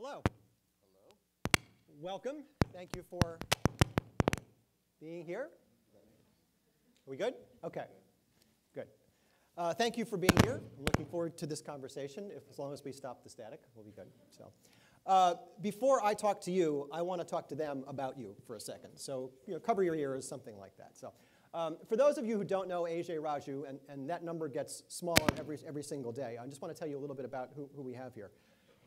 Hello. Welcome. Thank you for being here. Are we good? Okay. Good. Thank you for being here. I'm looking forward to this conversation. As long as we stop the static, we'll be good. So, before I talk to you, I want to talk to them about you for a second. So, cover your ears, something like that. So, for those of you who don't know Ajay, Raju, and that number gets smaller every single day, I just want to tell you a little bit about who we have here.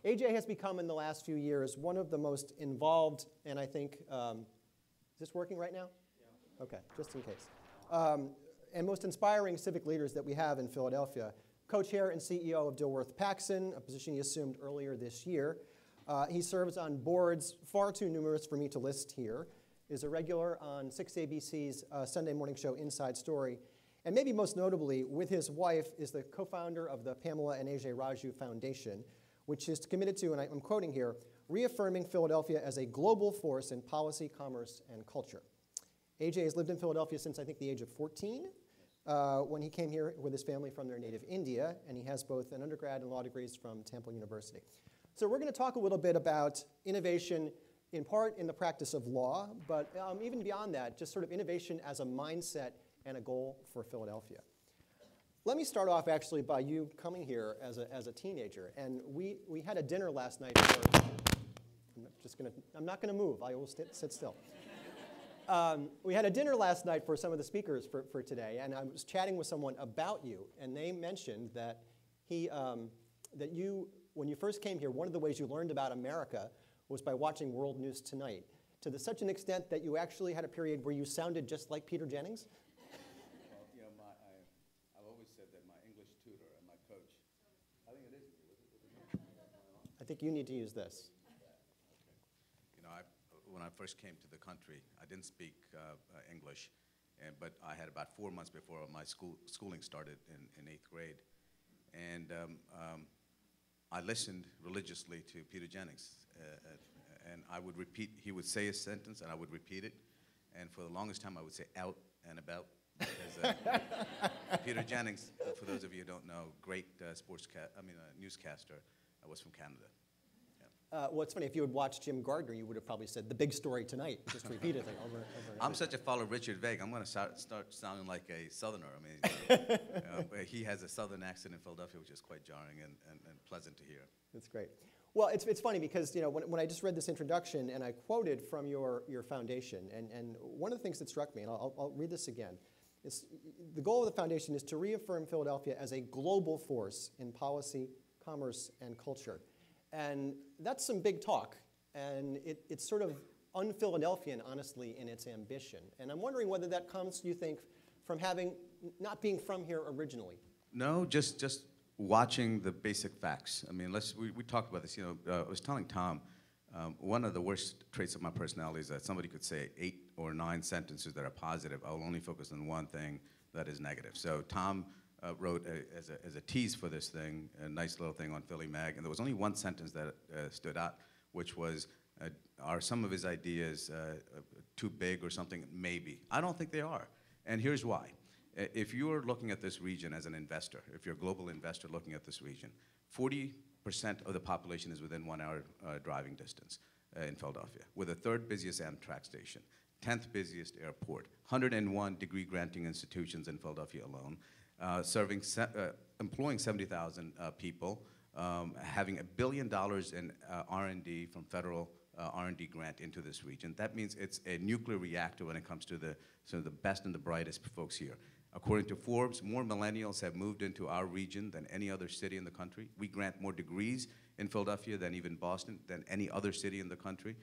Ajay has become, in the last few years, one of the most involved, and I think, is this working right now? Yeah. Okay, just in case. And most inspiring civic leaders that we have in Philadelphia. Co-chair and CEO of Dilworth-Paxson, a position he assumed earlier this year. He serves on boards far too numerous for me to list here, is a regular on 6ABC's Sunday morning show Inside Story, and maybe most notably, with his wife, is the co-founder of the Pamela and Ajay Raju Foundation, which is committed to, and I'm quoting here, reaffirming Philadelphia as a global force in policy, commerce, and culture. Ajay has lived in Philadelphia since, I think, the age of 14, when he came here with his family from their native India, and he has both an undergrad and law degrees from Temple University. So we're going to talk a little bit about innovation, in part in the practice of law, but even beyond that, just sort of innovation as a mindset and a goal for Philadelphia. Let me start off actually by you coming here as a teenager, and we had a dinner last night. I'm not going to move. I will sit still. We had a dinner last night for some of the speakers for today, and I was chatting with someone about you, and they mentioned that that you, when you first came here, one of the ways you learned about America was by watching World News Tonight, to such an extent that you actually had a period where you sounded just like Peter Jennings. I think you need to use this. You know, when I first came to the country, I didn't speak English, but I had about 4 months before my schooling started in 8th grade. And I listened religiously to Peter Jennings. And I would repeat, he would say a sentence, and I would repeat it. And for the longest time, I would say out and about. Because Peter Jennings, for those of you who don't know, great newscaster, was from Canada. Yeah. Well, it's funny, if you had watched Jim Gardner, you would have probably said, the big story tonight, just repeatedly over and over. I'm such a follower of Richard Vague, I'm going to start sounding like a Southerner. I mean, he has a Southern accent in Philadelphia, which is quite jarring and pleasant to hear. That's great. Well, it's funny because when I just read this introduction and I quoted from your foundation, and one of the things that struck me, and I'll read this again, is the goal of the foundation is to reaffirm Philadelphia as a global force in policy, commerce, and culture. And that's some big talk, and it's sort of un-Philadelphian, honestly, in its ambition. And I'm wondering whether that comes, you think, from not being from here originally. No, just watching the basic facts. I mean, we talked about this. I was telling Tom, one of the worst traits of my personality is that somebody could say 8 or 9 sentences that are positive. I will only focus on one thing that is negative. So Tom wrote as a tease for this thing, a nice little thing on Philly Mag, and there was only one sentence that stood out, which was, are some of his ideas too big or something? Maybe. I don't think they are, and here's why. If you're looking at this region as an investor, if you're a global investor looking at this region, 40% of the population is within 1 hour driving distance in Philadelphia, with the 3rd busiest Amtrak station, 10th busiest airport, 101 degree granting institutions in Philadelphia alone, employing 70,000 people, having $1 billion in R&D from federal R&D grant into this region. That means it's a nuclear reactor when it comes to the best and the brightest folks here. According to Forbes, more millennials have moved into our region than any other city in the country. We grant more degrees in Philadelphia than even Boston, than any other city in the country.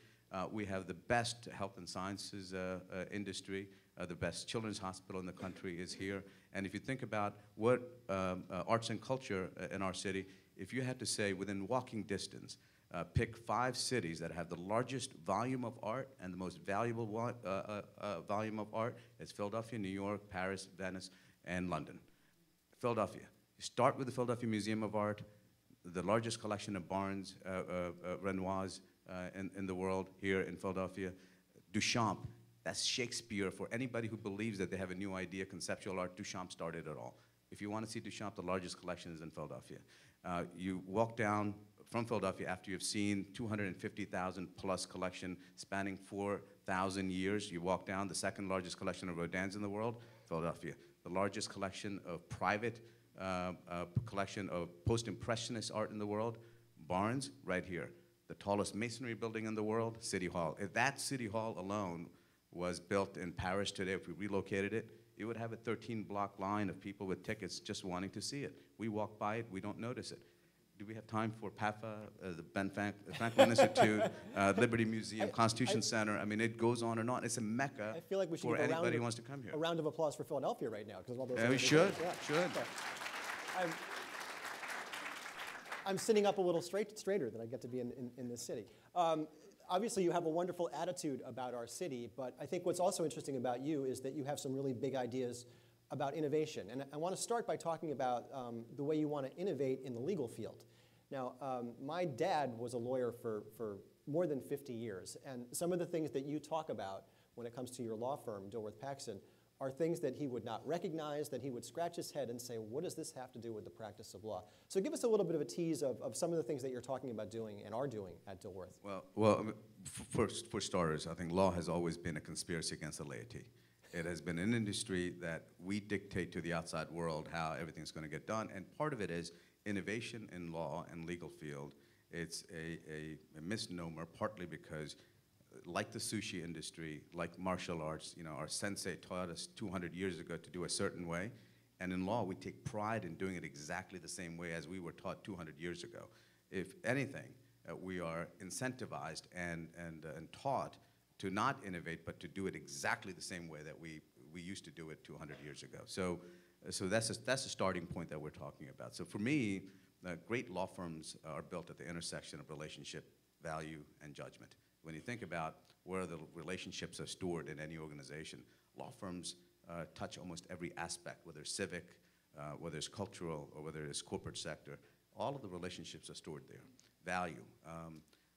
We have the best health and sciences industry. The best children's hospital in the country is here. And if you think about what arts and culture in our city, if you had to say within walking distance, pick 5 cities that have the largest volume of art and the most valuable volume of art, it's Philadelphia, New York, Paris, Venice, and London. Philadelphia. You start with the Philadelphia Museum of Art, the largest collection of Barnes, Renoirs in the world here in Philadelphia. Duchamp, that's Shakespeare. For anybody who believes that they have a new idea, conceptual art, Duchamp started it all. If you want to see Duchamp, the largest collection is in Philadelphia. You walk down from Philadelphia after you've seen 250,000 plus collection spanning 4,000 years. You walk down, the second largest collection of Rodins in the world, Philadelphia. The largest collection of private collection of post-impressionist art in the world, Barnes, right here. The tallest masonry building in the world, City Hall. If that City Hall alone was built in Paris today, if we relocated it, it would have a 13-block line of people with tickets just wanting to see it. We walk by it, we don't notice it. Do we have time for PAFA, the Ben Franklin Institute, Liberty Museum, Constitution Center? I mean, it goes on and on. It's a mecca I feel like we should for give anybody who wants to come here. a round of applause for Philadelphia right now, because of all those. We should, should. Okay. I'm sitting up a little straighter that I get to be in this city. Obviously, you have a wonderful attitude about our city, but I think what's also interesting about you is that you have some really big ideas about innovation. And I want to start by talking about the way you want to innovate in the legal field. Now, my dad was a lawyer for more than 50 years, and some of the things that you talk about when it comes to your law firm, Dilworth Paxson, are things that he would not recognize, that he would scratch his head and say, what does this have to do with the practice of law? So give us a little bit of a tease of some of the things that you're talking about doing and are doing at Dilworth. Well, I mean, for starters, I think law has always been a conspiracy against the laity. It has been an industry that we dictate to the outside world how everything's going to get done, and part of it is innovation in law and legal field. It's a misnomer, partly because like the sushi industry, like martial arts, you know, our sensei taught us 200 years ago to do a certain way, and in law we take pride in doing it exactly the same way as we were taught 200 years ago. If anything, we are incentivized and taught to not innovate, but to do it exactly the same way that we used to do it 200 years ago. So that's a starting point that we're talking about. So for me, great law firms are built at the intersection of relationship, value, and judgment. When you think about where the relationships are stored in any organization, law firms touch almost every aspect, whether it's civic, whether it's cultural, or whether it's corporate sector. All of the relationships are stored there. Value.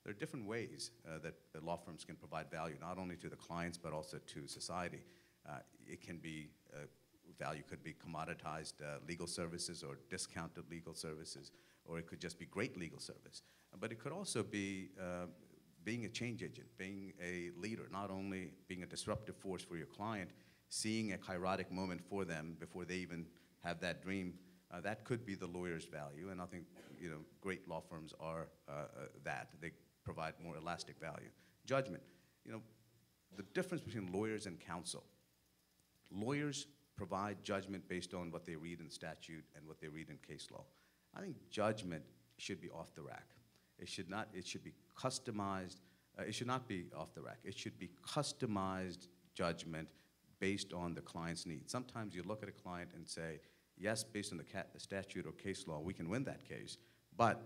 There are different ways that law firms can provide value, not only to the clients, but also to society. It can be, value could be commoditized legal services or discounted legal services, or it could just be great legal service. But it could also be being a change agent, being a leader, not only being a disruptive force for your client, seeing a kairotic moment for them before they even have that dream. That could be the lawyer's value, and I think great law firms are that. They provide more elastic value. Judgment. The difference between lawyers and counsel. Lawyers provide judgment based on what they read in statute and what they read in case law. I think judgment should be off the rack. It should be customized. It should not be off the rack. It should be customized judgment based on the client's needs. Sometimes you look at a client and say, yes, based on the statute or case law, we can win that case, but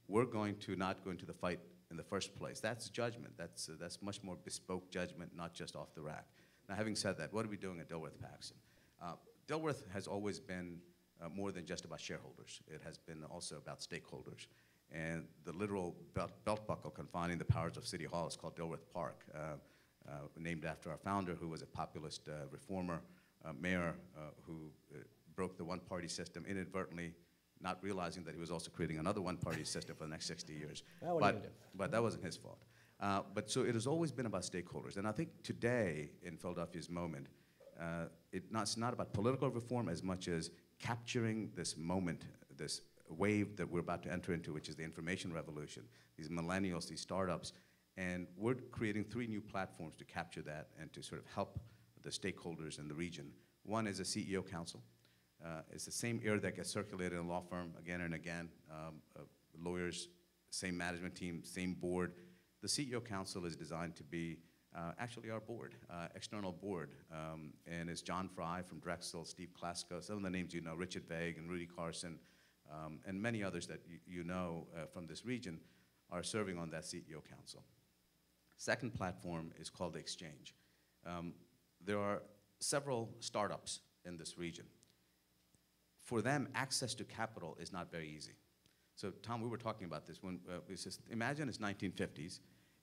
we're going to not go into the fight in the first place. That's judgment. That's much more bespoke judgment, not just off the rack. Now, having said that, what are we doing at Dilworth Paxson? Dilworth has always been more than just about shareholders. It has been also about stakeholders. And the literal belt buckle confining the powers of City Hall is called Dilworth Park, named after our founder, who was a populist reformer, mayor who broke the one-party system inadvertently, not realizing that he was also creating another one-party system for the next 60 years. But that wasn't his fault. But so it has always been about stakeholders. And I think today, in Philadelphia's moment, it's not about political reform as much as capturing this moment, this wave that we're about to enter into, which is the information revolution, these millennials, these startups. And we're creating 3 new platforms to capture that and to sort of help the stakeholders in the region. One is a CEO council. It's the same air that gets circulated in a law firm again and again. Lawyers, same management team, same board. The CEO council is designed to be actually our board, external board. And it's John Fry from Drexel, Steve Klasko, some of the names you know, Richard Vague and Rudy Carson, and many others that you know from this region are serving on that CEO council. Second platform is called the Exchange. There are several startups in this region. For them, access to capital is not very easy. So Tom, we were talking about this when imagine it's 1950s,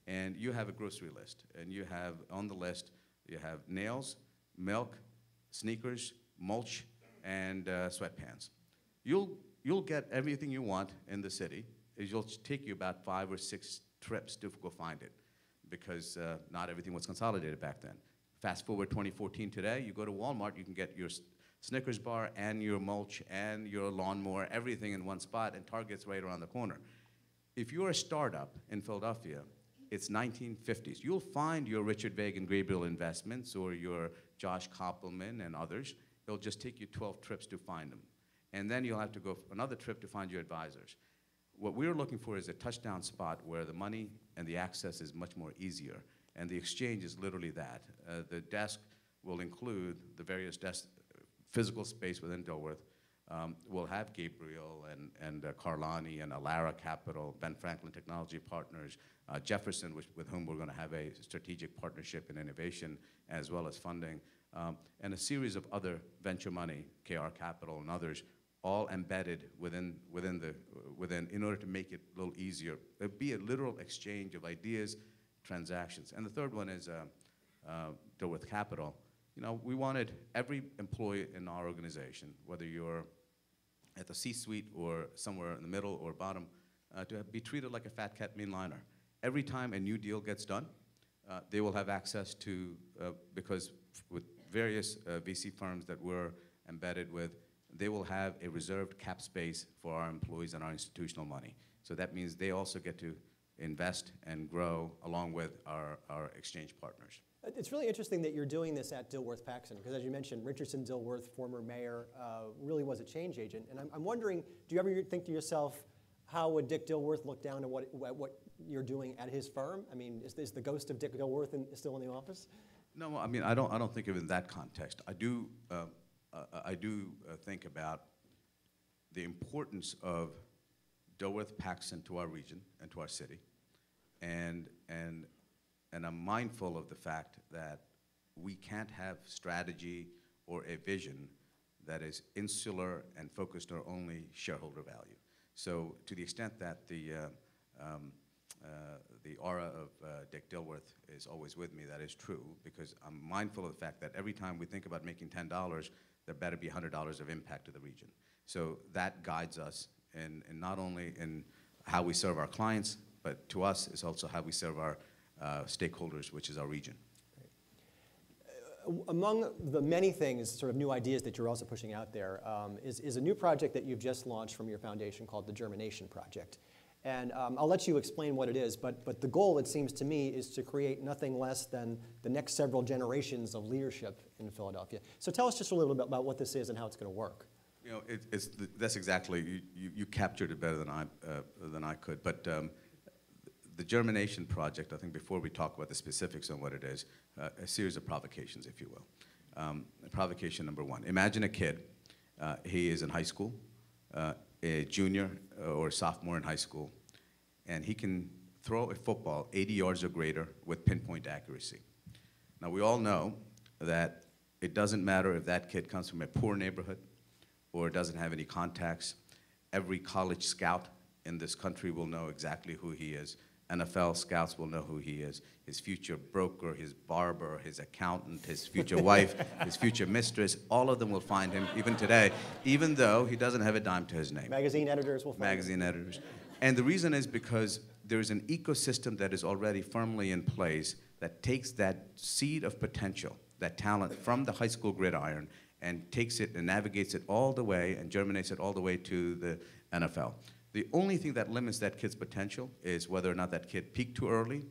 and you have a grocery list, and you have on the list, you have nails, milk, sneakers, mulch, and sweatpants. You'll get everything you want in the city, is it'll take you about 5 or 6 trips to go find it, because not everything was consolidated back then. Fast forward 2014 today, you go to Walmart, you can get your Snickers bar and your mulch and your lawnmower, everything in one spot, and Target's right around the corner. If you're a startup in Philadelphia, it's 1950s. You'll find your Richard Vague and Gabriel Investments or your Josh Koppelman and others. It'll just take you 12 trips to find them. And then you'll have to go another trip to find your advisors. What we're looking for is a touchdown spot where the money and the access is much more easier. And the exchange is literally that. The desk will include the various physical space within Dilworth. We'll have Gabriel and Carlani and Alara Capital, Ben Franklin Technology Partners, Jefferson, with whom we're going to have a strategic partnership in innovation as well as funding, and a series of other venture money, KR Capital and others, all embedded within in order to make it a little easier. It'd be a literal exchange of ideas, transactions. And the third one is Dilworth Capital. You know, we wanted every employee in our organization, whether you're at the C-suite or somewhere in the middle or bottom, to be treated like a fat cat mean liner. Every time a new deal gets done, they will have access to, because with various VC firms that we're embedded with, they will have a reserved cap space for our employees and our institutional money. So that means they also get to invest and grow along with our exchange partners. It's really interesting that you're doing this at Dilworth-Paxson, because as you mentioned, Richardson Dilworth, former mayor, really was a change agent. And I'm wondering, do you ever think to yourself, how would Dick Dilworth look down at what you're doing at his firm? I mean, is the ghost of Dick Dilworth still in the office? No, I mean, I don't think of it in that context. I do think about the importance of Dilworth-Paxson to our region and to our city, and I'm mindful of the fact that we can't have strategy or a vision that is insular and focused on only shareholder value. So to the extent that the aura of Dick Dilworth is always with me, that is true, because I'm mindful of the fact that every time we think about making $10, there better be $100 of impact to the region. So that guides us in not only in how we serve our clients, but to us, it's also how we serve our stakeholders, which is our region. Among the many things, sort of new ideas that you're also pushing out there, is a new project that you've just launched from your foundation called the Germination Project. And I'll let you explain what it is, but the goal, it seems to me, is to create nothing less than the next several generations of leadership in Philadelphia. So tell us just a little bit about what this is and how it's going to work. You know, that's exactly, you captured it better than I could, but the Germination Project, I think before we talk about the specifics on what it is, a series of provocations, if you will. Provocation number one, imagine a kid, he is in high school, a junior or a sophomore in high school, and he can throw a football 80 yards or greater with pinpoint accuracy. Now we all know that it doesn't matter if that kid comes from a poor neighborhood or doesn't have any contacts. Every college scout in this country will know exactly who he is. NFL scouts will know who he is. His future broker, his barber, his accountant, his future wife, his future mistress, all of them will find him even today, even though he doesn't have a dime to his name. Magazine editors will find him. Magazine editors. And the reason is because there's an ecosystem that is already firmly in place that takes that seed of potential, that talent from the high school gridiron, and takes it and navigates it all the way and germinates it all the way to the NFL. The only thing that limits that kid's potential is whether or not that kid peaked too early,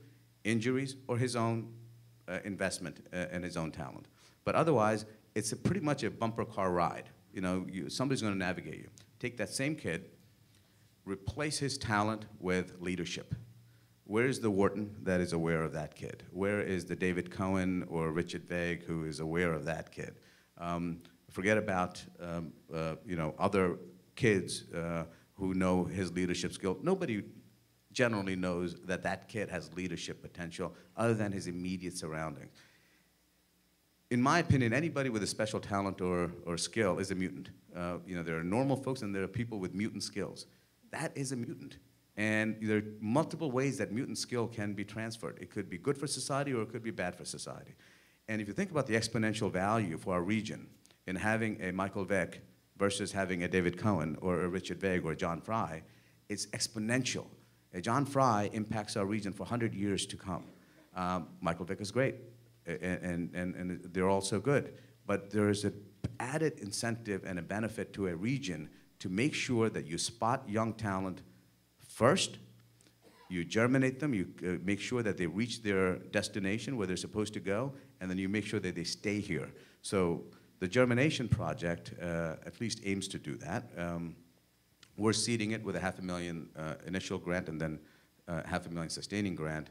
injuries, or his own investment in his own talent. But otherwise, it's pretty much a bumper car ride. You know, somebody's going to navigate you. Take that same kid, replace his talent with leadership. Where is the Wharton that is aware of that kid? Where is the David Cohen or Richard Vague who is aware of that kid? Forget about you know, other kids who know his leadership skill. Nobody generally knows that that kid has leadership potential other than his immediate surroundings. In my opinion, anybody with a special talent or skill is a mutant. You know, there are normal folks and there are people with mutant skills. That is a mutant. And there are multiple ways that mutant skill can be transferred. It could be good for society or it could be bad for society. And if you think about the exponential value for our region in having a Michael Vick versus having a David Cohen or a Richard Vague or a John Fry, it's exponential. John Fry impacts our region for 100 years to come. Michael Vick is great, and they're all so good. But there is an added incentive and a benefit to a region to make sure that you spot young talent first, you germinate them, you make sure that they reach their destination where they're supposed to go, and then you make sure that they stay here. So the Germination Project at least aims to do that. We're seeding it with a $500,000 initial grant and then $500,000 sustaining grant.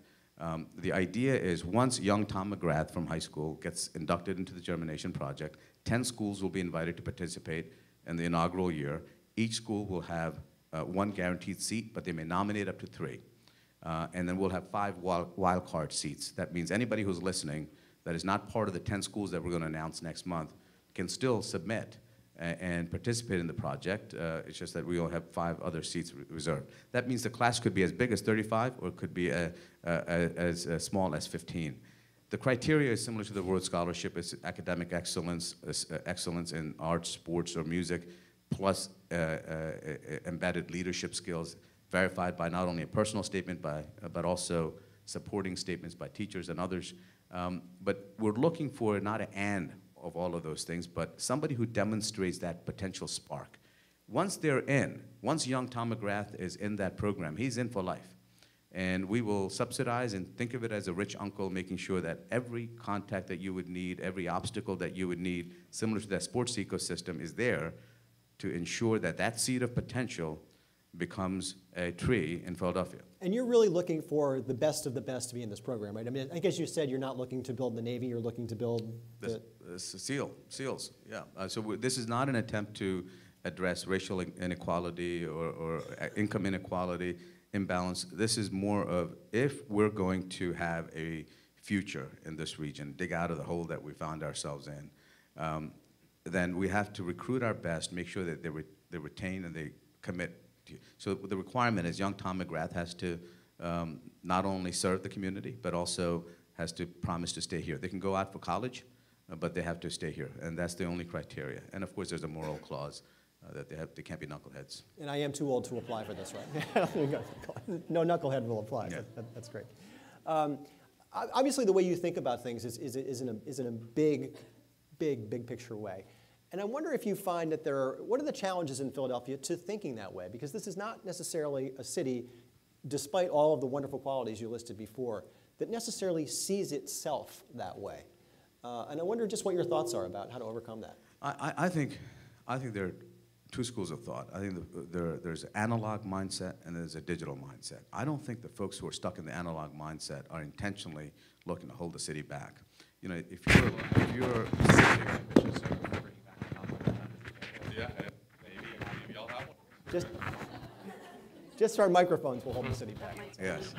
The idea is once young Tom McGrath from high school gets inducted into the Germination Project, 10 schools will be invited to participate in the inaugural year. Each school will have one guaranteed seat, but they may nominate up to 3. And then we'll have 5 wild card seats. That means anybody who's listening that is not part of the 10 schools that we're going to announce next month can still submit and participate in the project. It's just that we will have 5 other seats reserved. That means the class could be as big as 35 or it could be as small as 15. The criteria is similar to the World Scholarship. It's academic excellence, excellence in arts, sports, or music, plus embedded leadership skills verified by not only a personal statement but also supporting statements by teachers and others. But we're looking for not an and of all of those things, but somebody who demonstrates that potential spark. Once they're in, once young Tom McGrath is in that program, he's in for life. And we will subsidize and think of it as a rich uncle, making sure that every contact that you would need, every obstacle that you would need, similar to that sports ecosystem, is there to ensure that that seed of potential becomes a tree in Philadelphia. And you're really looking for the best of the best to be in this program, right? I mean, I guess you said you're not looking to build the Navy, you're looking to build SEALs, yeah. This is not an attempt to address racial inequality or income inequality, imbalance. This is more of, if we're going to have a future in this region, dig out of the hole that we found ourselves in, then we have to recruit our best, make sure that they retain and they commit. So the requirement is young Tom McGrath has to not only serve the community, but also has to promise to stay here. They can go out for college, but they have to stay here, and that's the only criteria. And of course, there's a moral clause that they can't be knuckleheads. And I am too old to apply for this, right? No knucklehead will apply. Yeah. That's great. Obviously, the way you think about things is in a big picture way. And I wonder if you find that what are the challenges in Philadelphia to thinking that way? Because this is not necessarily a city, despite all of the wonderful qualities you listed before, that necessarily sees itself that way. And I wonder just what your thoughts are about how to overcome that. I think there are 2 schools of thought. I think there's an analog mindset and there's a digital mindset. I don't think the folks who are stuck in the analog mindset are intentionally looking to hold the city back. You know, if you're yeah, maybe I'll have one. Just our microphones will hold the city back. Yes.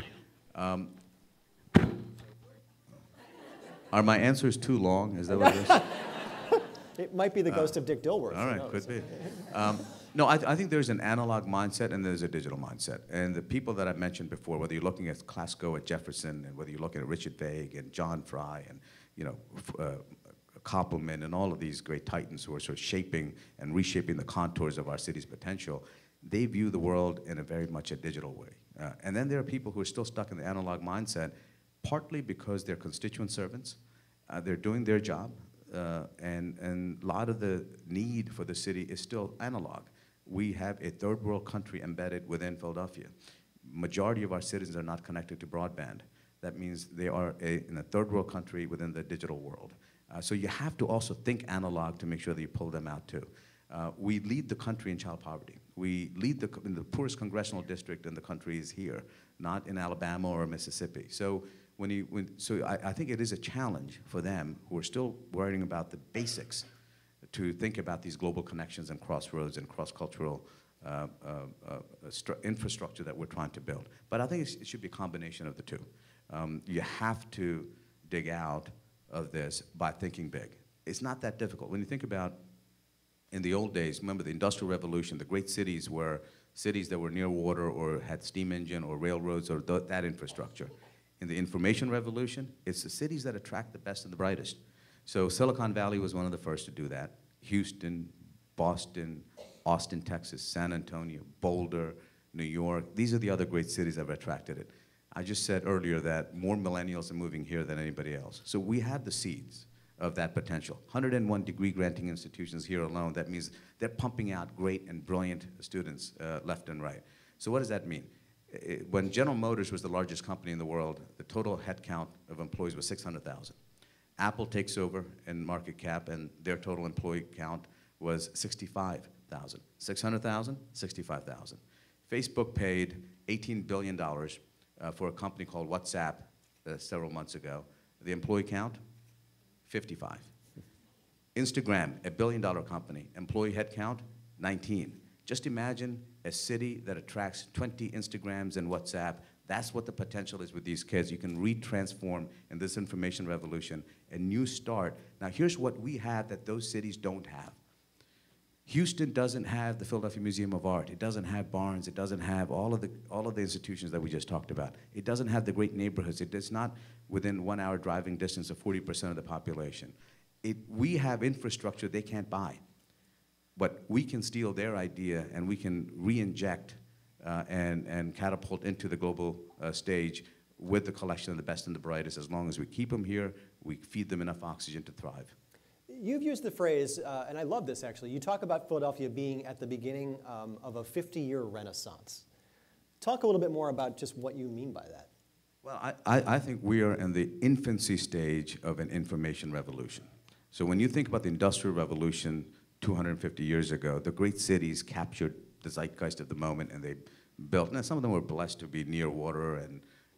Are my answers too long? Is that what it is? It might be the ghost of Dick Dilworth. All right, could be. No, I think there's an analog mindset and there's a digital mindset. And the people that I mentioned before, whether you're looking at Klasko at Jefferson, and whether you're looking at Richard Vague and John Fry and Koppelman and all of these great titans who are sort of shaping and reshaping the contours of our city's potential, they view the world in a very much a digital way. And then there are people who are still stuck in the analog mindset, partly because they're constituent servants. They're doing their job, and a lot of the need for the city is still analog. We have a third world country embedded within Philadelphia. Majority of our citizens are not connected to broadband. That means they are in a third world country within the digital world. So you have to also think analog to make sure that you pull them out too. We lead the country in child poverty. We lead in the poorest congressional district in the country is here, not in Alabama or Mississippi. So I think it is a challenge for them who are still worrying about the basics to think about these global connections and crossroads and cross-cultural infrastructure that we're trying to build. But I think it should be a combination of the two. You have to dig out of this by thinking big. It's not that difficult. When you think about in the old days, remember the Industrial Revolution, the great cities were cities that were near water or had steam engine or railroads or that infrastructure. In the Information Revolution, it's the cities that attract the best and the brightest. So Silicon Valley was one of the first to do that. Houston, Boston, Austin, Texas, San Antonio, Boulder, New York. These are the other great cities that have attracted it. I just said earlier that more millennials are moving here than anybody else. So we have the seeds of that potential. 101 degree granting institutions here alone. That means they're pumping out great and brilliant students left and right. So what does that mean? When General Motors was the largest company in the world, the total headcount of employees was 600,000. Apple takes over in market cap, and their total employee count was 65,000. 600,000, 65,000. Facebook paid $18 billion for a company called WhatsApp several months ago. The employee count, 55. Instagram, $1 billion company. Employee headcount, 19. Just imagine a city that attracts 20 Instagrams and WhatsApp. That's what the potential is with these kids. You can retransform in this information revolution, a new start. Now here's what we have that those cities don't have. Houston doesn't have the Philadelphia Museum of Art. It doesn't have Barnes. It doesn't have all of the institutions that we just talked about. It doesn't have the great neighborhoods. It's not within 1 hour driving distance of 40% of the population. We have infrastructure they can't buy. But we can steal their idea and we can re-inject and catapult into the global stage with the collection of the best and the brightest. As long as we keep them here, we feed them enough oxygen to thrive. You've used the phrase, and I love this actually, you talk about Philadelphia being at the beginning of a 50-year renaissance. Talk a little bit more about just what you mean by that. Well, I think we are in the infancy stage of an information revolution. So when you think about the Industrial Revolution 250 years ago, the great cities captured the zeitgeist of the moment, and they built, and some of them were blessed to be near water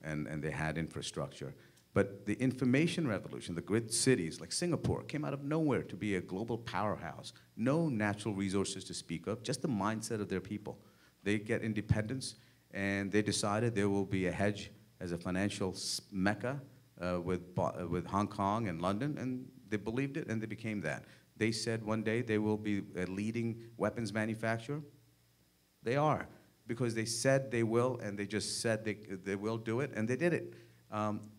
and they had infrastructure. But the information revolution, the great cities like Singapore came out of nowhere to be a global powerhouse. No natural resources to speak of, just the mindset of their people. They get independence, and they decided there will be a hedge as a financial mecca with Hong Kong and London, and they believed it, and they became that. They said one day they will be a leading weapons manufacturer. They are, because they said they will, and they just said they will do it, and they did it.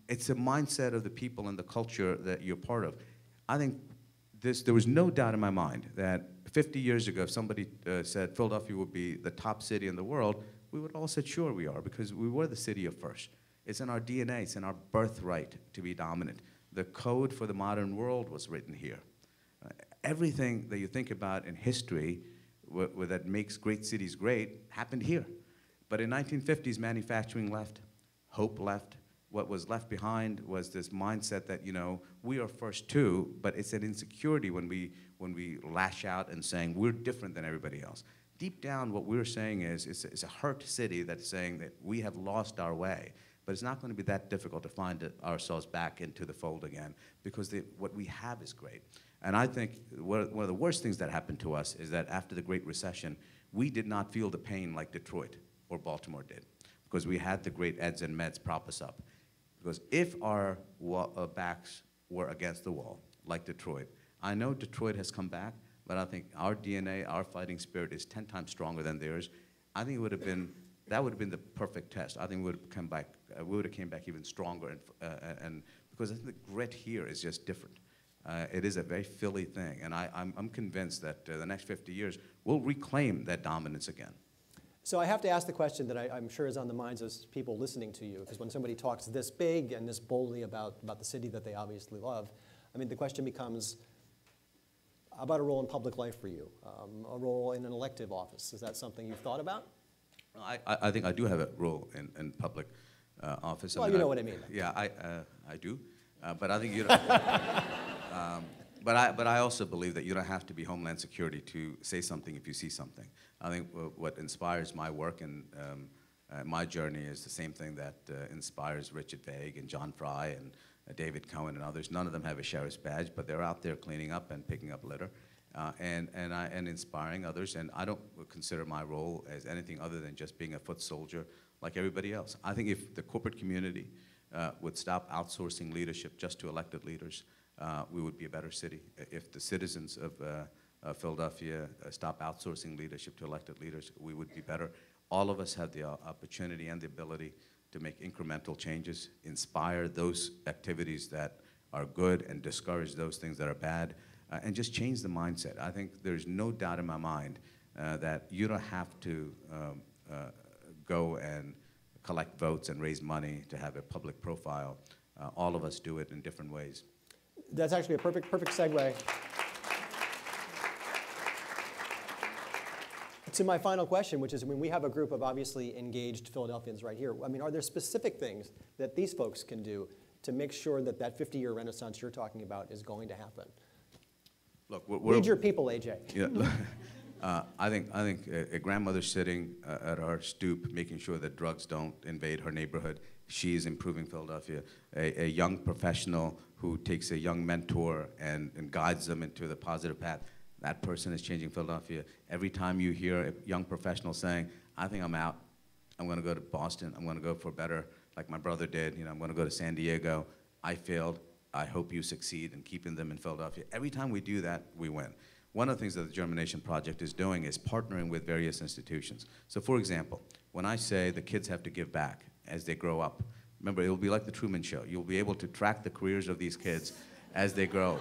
It's a mindset of the people and the culture that you're part of. I think there was no doubt in my mind that 50 years ago, if somebody said Philadelphia would be the top city in the world, we would all say, sure we are, because we were the city of first. It's in our DNA, it's in our birthright to be dominant. The code for the modern world was written here. Everything that you think about in history that makes great cities great happened here. But in 1950s, manufacturing left, hope left. What was left behind was this mindset that, you know, we are first too, but it's an insecurity when we lash out and saying we're different than everybody else. Deep down, what we're saying is it's a hurt city that's saying that we have lost our way. But it's not going to be that difficult to find ourselves back into the fold again, because what we have is great. And I think one of the worst things that happened to us is that after the Great Recession, we did not feel the pain like Detroit or Baltimore did, because we had the great eds and meds prop us up. Because if our backs were against the wall, like Detroit, I know Detroit has come back, but I think our DNA, our fighting spirit is 10 times stronger than theirs. I think that would have been the perfect test. I think we would have came back even stronger, and because I think the grit here is just different. It is a very Philly thing, and I'm convinced that the next 50 years we'll reclaim that dominance again. So I have to ask the question that I'm sure is on the minds of people listening to you, because when somebody talks this big and this boldly about the city that they obviously love, I mean, the question becomes, how about a role in public life for you? A role in an elective office? Is that something you've thought about? I think I do have a role in public office. Well, you know what I mean. Yeah, I do. But I think you don't. But I also believe that you don't have to be Homeland Security to say something if you see something. I think what inspires my work and my journey is the same thing that inspires Richard Vague and John Fry and David Cohen and others. None of them have a sheriff's badge, but they're out there cleaning up and picking up litter and inspiring others. And I don't consider my role as anything other than just being a foot soldier like everybody else. I think if the corporate community would stop outsourcing leadership just to elected leaders, we would be a better city. If the citizens of Philadelphia stop outsourcing leadership to elected leaders, we would be better. All of us have the opportunity and the ability to make incremental changes, inspire those activities that are good and discourage those things that are bad, and just change the mindset. I think there's no doubt in my mind that you don't have to go and collect votes and raise money to have a public profile. All of us do it in different ways. That's actually a perfect segue to my final question, which is, I mean, we have a group of obviously engaged Philadelphians right here. I mean, are there specific things that these folks can do to make sure that that 50-year renaissance you're talking about is going to happen? Look, Lead your people, AJ. Yeah, I think a grandmother sitting at our stoop, making sure that drugs don't invade her neighborhood, she is improving Philadelphia. A young professional who takes a young mentor and guides them into the positive path, that person is changing Philadelphia. Every time you hear a young professional saying, I think I'm out, I'm going to go to Boston, I'm going to go for better, like my brother did, you know, I'm going to go to San Diego, I failed, I hope you succeed in keeping them in Philadelphia. Every time we do that, we win. One of the things that the Germination Project is doing is partnering with various institutions. So for example, when I say the kids have to give back as they grow up, remember, it will be like the Truman Show. You'll be able to track the careers of these kids as they grow.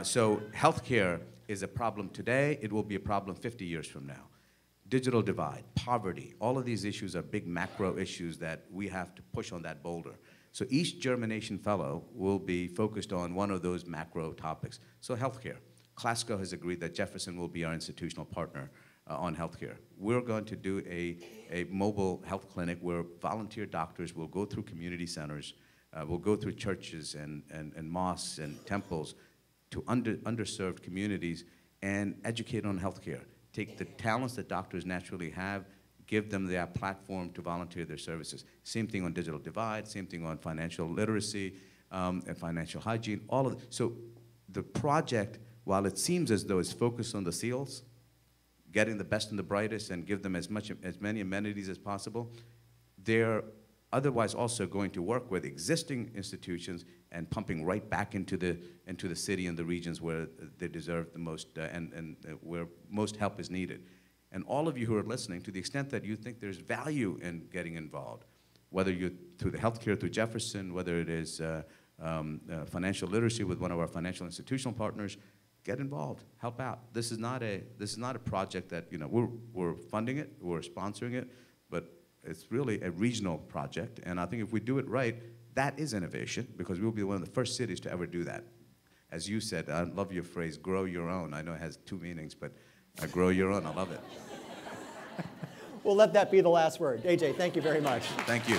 So healthcare is a problem today, it will be a problem 50 years from now. Digital divide, poverty, all of these issues are big macro issues that we have to push on that boulder. So each Germination Fellow will be focused on one of those macro topics. So healthcare. Clasco has agreed that Jefferson will be our institutional partner on healthcare. We're going to do a mobile health clinic where volunteer doctors will go through community centers, will go through churches and mosques and temples to underserved communities and educate on healthcare. Take the talents that doctors naturally have, give them their platform to volunteer their services. Same thing on digital divide, same thing on financial literacy and financial hygiene, all of it. So the project, while it seems as though it's focused on the SEALs, getting the best and the brightest and give them as many amenities as possible, they're otherwise also going to work with existing institutions and pumping right back into the city and the regions where they deserve the most and where most help is needed. And all of you who are listening, to the extent that you think there's value in getting involved, whether you're through the healthcare through Jefferson, whether it is financial literacy with one of our financial institutional partners, get involved, help out. This is not a project that, you know, we're funding it, we're sponsoring it, but it's really a regional project. And I think if we do it right, that is innovation, because we'll be one of the first cities to ever do that. As you said, I love your phrase, grow your own. I know it has two meanings, but grow your own, I love it. We'll let that be the last word. AJ, thank you very much. Thank you.